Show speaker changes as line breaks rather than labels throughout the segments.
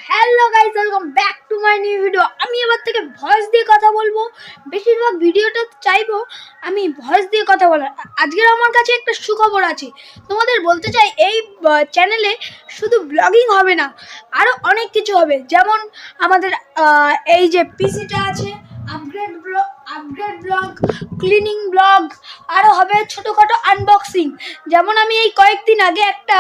Hello guys, welcome back to my new video. আমি এবার থেকে ভয়েস দিয়ে কথা বলবো। বেশিরভাগ ভিডিওটা চাইবো আমি ভয়েস দিয়ে কথা বলার। আজকের আমার কাছে একটা সুখবর আছে, তোমাদের বলতে চাই। এই চ্যানেলে শুধু ব্লগিং হবে না, আরও অনেক কিছু হবে। যেমন আমাদের এই যে পিসিটা আছে, আপগ্রেড ব্লগ, ক্লিনিং ব্লগ, আরও হবে ছোটোখাটো আনবক্সিং। যেমন আমি এই কয়েকদিন আগে একটা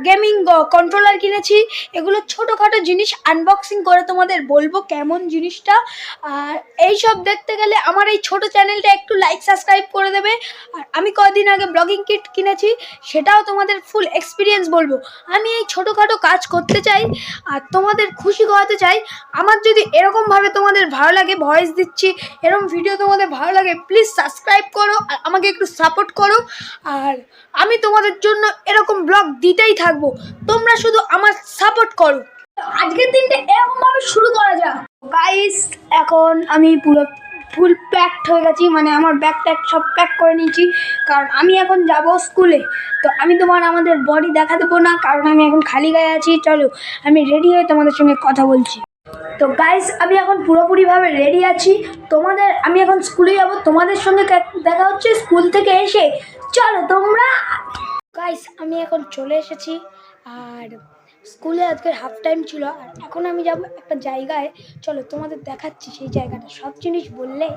গেমিং কন্ট্রোলার কিনেছি। এগুলো ছোটোখাটো জিনিস আনবক্সিং করে তোমাদের বলবো কেমন জিনিসটা। আর এইসব দেখতে গেলে আমার এই ছোটো চ্যানেলটা একটু লাইক সাবস্ক্রাইব করে দেবে। আর আমি কয়েকদিন আগে ব্লগিং কিট কিনেছি, সেটাও তোমাদের ফুল এক্সপিরিয়েন্স বলবো। আমি এই ছোটোখাটো কাজ করতে চাই আর তোমাদের খুশি করাতে চাই। আমার যদি এরকমভাবে তোমাদের ভালো লাগে, ভয়েস দিচ্ছি, এরকম ভিডিও তোমাদের ভালো লাগে, প্লিজ সাবস্ক্রাইব করো আর আমাকে একটু সাপোর্ট করো। আর আমি তোমাদের জন্য এরকম ব্লগ দিতেই থাকবো, তোমরা শুধু আমার সাপোর্ট করো। আজকের দিনটা এরকমভাবে শুরু করা যাক। গাইস, এখন আমি পুরো ফুল প্যাকড হয়ে গেছি, মানে আমার ব্যাগ ট্যাগ সব প্যাক করে নিয়েছি, কারণ আমি এখন যাব স্কুলে। তো আমি আমাদের বডি দেখা দেবো না, কারণ আমি এখন খালি গায়ে আছি। চলো আমি রেডি হয়ে তোমাদের সঙ্গে কথা বলছি। তো গাইস, আমি এখন পুরোপুরিভাবে রেডি আছি। আমি এখন স্কুলে যাব, তোমাদের সঙ্গে দেখা হচ্ছে স্কুল থেকে এসে। চলো তোমরা। গাইস, আমি এখন চলে এসেছি আর স্কুলে আজকের হাফ টাইম ছিল। আর এখন আমি যাব একটা জায়গায়, চলো তোমাদের দেখাচ্ছি সেই জায়গাটা। সব জিনিস বললে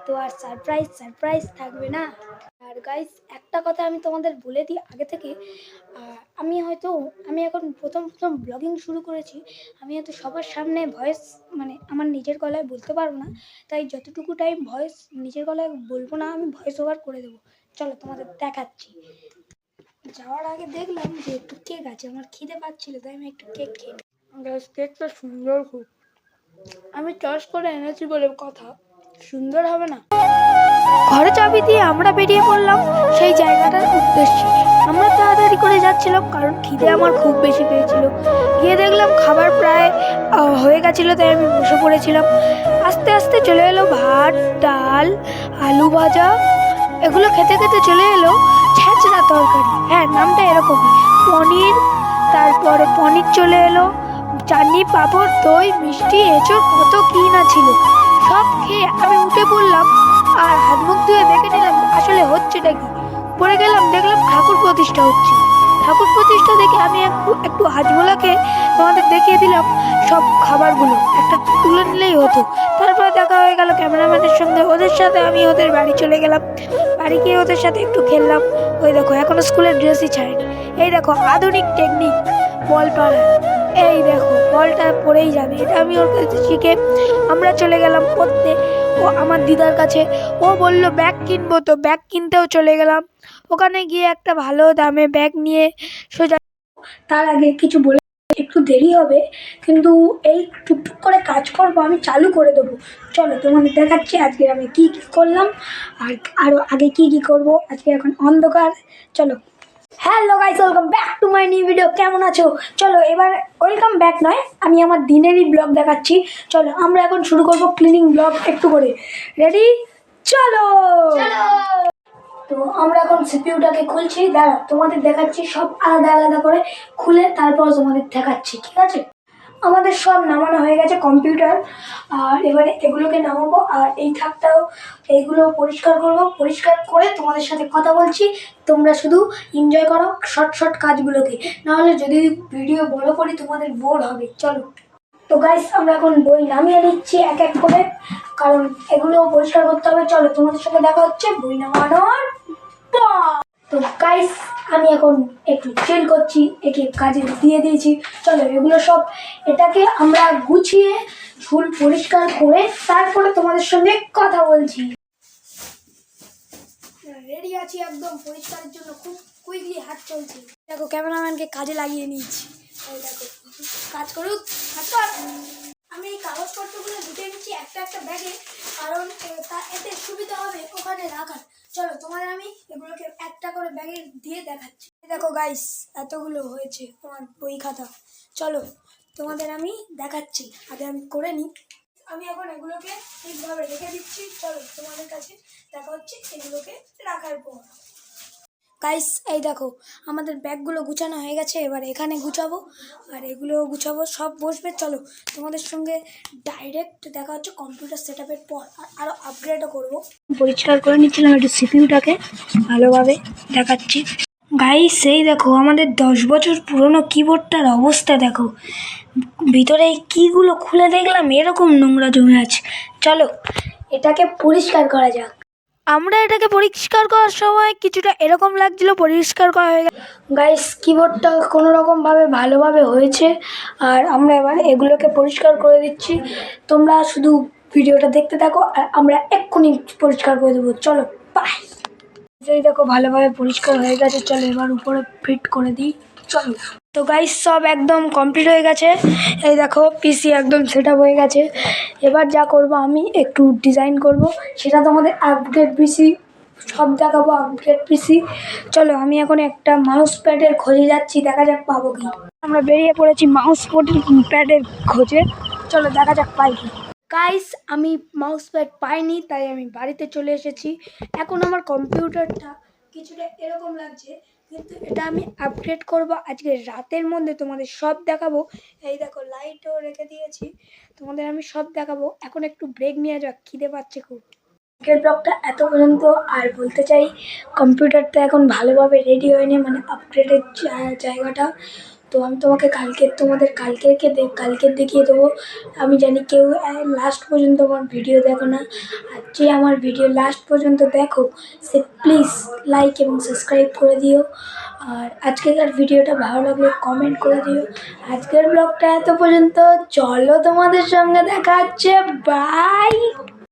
তো আর সারপ্রাইজ থাকবে না। আর গাইস, একটা কথা আমি তোমাদের বলে দিই আগে থেকে। আমি এখন প্রথম ব্লগিং শুরু করেছি। আমি হয়তো সবার সামনে ভয়েস, মানে আমার নিজের গলায় বলতে পারবো না, তাই যতটুকু টাইম ভয়েস নিজের গলায় বলবো না, আমি ভয়েস ওভার করে দেবো। চলো তোমাদের দেখাচ্ছি। যাওয়ার আগে দেখলাম যে একটু কেক আছে, আমার খিদে পাচ্ছিল, তাই আমি একটু কেক খেয়ে নিই। কেকটা সুন্দর খুব, আমি চয়েস করে এনেছি বলে কথা, সুন্দর হবে না? ঘরে চাবি দিয়ে আমরা বেরিয়ে পড়লাম সেই জায়গাটার উদ্দেশ্যে। আমরা তাড়াতাড়ি করে যাচ্ছিলাম, কারণ খিদে আমার খুব বেশি পেয়েছিল। গিয়ে দেখলাম খাবার প্রায় হয়ে গেছিলো, তাই আমি বসে পড়েছিলাম। আস্তে আস্তে চলে এলো ভাত, ডাল, আলু ভাজা। এগুলো খেতে খেতে চলে এলো ছ্যাঁচড়া তরকারি। হ্যাঁ, নামটা এরকমই। পনির, তারপরে পনির চলে এলো, চাটনি, পাঁপড়, দই, মিষ্টি, এঁচড়, কত কি না ছিল। সব খেয়ে আমি উঠে পড়লাম আর হাত মুখ ধুয়ে দেখে নিলাম আসলে হচ্ছেটা কি। পরে গেলাম, দেখলাম ঠাকুর প্রতিষ্ঠা হচ্ছে। ঠাকুর প্রতিষ্ঠা দেখে আমি একটু হাজমোলাকে তোমাদের দেখিয়ে দিলাম সব খাবারগুলো, একটা তুলে নিলেই হতো। তারপরে দেখা হয়ে গেল ক্যামেরাম্যানের সঙ্গে, ওদের সাথে আমি ওদের বাড়ি চলে গেলাম। বাড়ি গিয়ে ওদের সাথে একটু খেললাম। ওই দেখো, এখনো স্কুলের ড্রেসই ছাড়েনি। এই দেখো আধুনিক টেকনিক বল পাড়ার। এই দেখো, বলটা পড়েই যাবে, এটা আমি ওর কাছে শিখে আমরা চলে গেলাম পড়তে। ও আমার দিদার কাছে, ও বলল ব্যাগ কিনবো, তো ব্যাগ কিনতেও চলে গেলাম। ওখানে গিয়ে একটা ভালো দামে ব্যাগ নিয়ে সোজা। তার আগে কিছু বলে, একটু দেরি হবে, কিন্তু এই টুকটুক করে কাজ করবো, আমি চালু করে দেবো। চলো তোমাদের দেখাচ্ছি আজকে আমি কি কি করলাম আর আরও আগে কি কি করব। আজকে এখন অন্ধকার। চলো। Hello guys, welcome back to my new video. কেমন আছো? চলো এবার, ওয়েলকাম ব্যাক নয়, আমি আমার দিনেরই ব্লগ দেখাচ্ছি। চলো আমরা এখন শুরু করব ক্লিনিং ব্লগ একটু করে। রেডি? চলো। তো আমরা এখন সিপিইউটাকে খুলছি, দাঁড়াও তোমাদের দেখাচ্ছি সব আলাদা আলাদা করে খুলে, তারপর তোমাদের দেখাচ্ছি, ঠিক আছে? আমাদের সব নামানো হয়ে গেছে কম্পিউটার, আর এবারে এগুলোকে নামাবো। আর এই থাকটাও, এইগুলো পরিষ্কার করবো। পরিষ্কার করে তোমাদের সাথে কথা বলছি, তোমরা শুধু এনজয় করো শর্ট কাজগুলোকে, নাহলে যদি ভিডিও বড় করি তোমাদের বোর হবে। চলো। তো গাইস, আমরা এখন বই নামিয়ে নিচ্ছি এক এক করে, কারণ এগুলো পরিষ্কার করতে হবে। চলো তোমাদের সাথে দেখা হচ্ছে বই নামানোর পর। তো গাইস, আমি এখন একটু চিল করছি, একে কাজে দিয়ে দিয়েছি। চলো এগুলো সব, এটাকে আমরা গুছিয়ে ঝুল পরিষ্কার করে তারপরে তোমাদের সঙ্গে কথা বলছি। রেডি আছি একদম পরিষ্কারের জন্য, খুব কুইকলি হাত চলছে। দেখো ক্যামেরাম্যানকে কাজে লাগিয়ে নিয়েছি। এই দেখো, কাজ করুক। আমি এই কাগজপত্রগুলো ঢুকে নিচ্ছি একটা একটা ব্যাগে, কারণ এতে সুবিধা হবে ওখানে রাখার। চলো তোমাদের আমি এগুলোকে একটা করে ব্যাগে দিয়ে দেখাচ্ছি। দেখো গাইস, এতগুলো হয়েছে তোমার বই খাতা। চলো তোমাদের আমি দেখাচ্ছি, আগে আমি করে নিই। আমি এখন এগুলোকে ঠিকভাবে রেখে দিচ্ছি। চলো তোমাদের কাছে দেখা হচ্ছে এগুলোকে রাখার পর। গাইস এই দেখো আমাদের ব্যাগগুলো গুছানো হয়ে গেছে, এবার এখানে গুছাবো আর এগুলো গুছাবো, সব বসবে। চলো তোমাদের সঙ্গে ডাইরেক্ট দেখা হচ্ছে কম্পিউটার সেট আপের পর। আরও আপগ্রেডও করবো। পরিষ্কার করে নিচ্ছিলাম একটু সিপিইউটাকে, ভালোভাবে দেখাচ্ছি। গাইস এই দেখো আমাদের 10 বছর পুরনো কিবোর্ডটার অবস্থা দেখো, ভিতরে এই কীগুলো খুলে দেখলাম এরকম নোংরা জমে আছে। চলো এটাকে পরিষ্কার করা যাক। আমরা এটাকে পরিষ্কার করার সময় কিছুটা এরকম লাগছিল, পরিষ্কার করা হয়ে গেল। গাইস কিবোর্ডটা কোনো রকমভাবে ভালোভাবে হয়েছে, আর আমরা এবার এগুলোকে পরিষ্কার করে দিচ্ছি। তোমরা শুধু ভিডিওটা দেখতে থাকো আর আমরা এক্ষুনি পরিষ্কার করে দেবো। চলো বাই। এই দেখো ভালোভাবে পরিষ্কার হয়ে গেছে, চলো এবার উপরে ফিট করে দিই। চলো তো গাইস সব একদম কমপ্লিট হয়ে গেছে। এই দেখো পিসি একদম সেট আপ হয়ে গেছে। এবার যা করব আমি একটু ডিজাইন করব, সেটা তোমাদের আপগ্রেড পিসি সব দেখাবো, আপগ্রেড পিসি। চলো আমি এখন একটা মাউস প্যাডের খোঁজে যাচ্ছি, দেখা যাক পাবো কি। আমরা বেরিয়ে পড়েছি মাউস প্যাডের খোঁজে, চলো দেখা যাক পাই কি। গাইস আমি মাউস প্যাড পাইনি, তাই আমি বাড়িতে চলে এসেছি। এখন আমার কম্পিউটারটা কিছুটা এরকম লাগছে, কিন্তু এটা আমি আপগ্রেড করব আজকে রাতের মধ্যে, তোমাদের সব দেখাবো। এই দেখো লাইটও রেখে দিয়েছি, তোমাদের আমি সব দেখাবো। এখন একটু ব্রেক নিয়ে যাক, খিদে পাচ্ছে খুব। আজকের ব্লগটা এত পর্যন্ত। আর বলতে চাই কম্পিউটারটা এখন ভালোভাবে রেডি হয়নি, মানে আপগ্রেডের জায়গাটা। তো আমি তোমাদের কালকে দেখিয়ে দেবো। আমি জানি কেউ লাস্ট পর্যন্ত আমার ভিডিও দেখো না, আর যে আমার ভিডিও লাস্ট পর্যন্ত দেখো সে প্লিজ লাইক এবং সাবস্ক্রাইব করে দিও। আর আজকের ভিডিওটা ভালো লাগলে কমেন্ট করে দিও। আজকের ব্লগটা এত পর্যন্ত, চলো তোমাদের সঙ্গে দেখা হচ্ছে, বাই।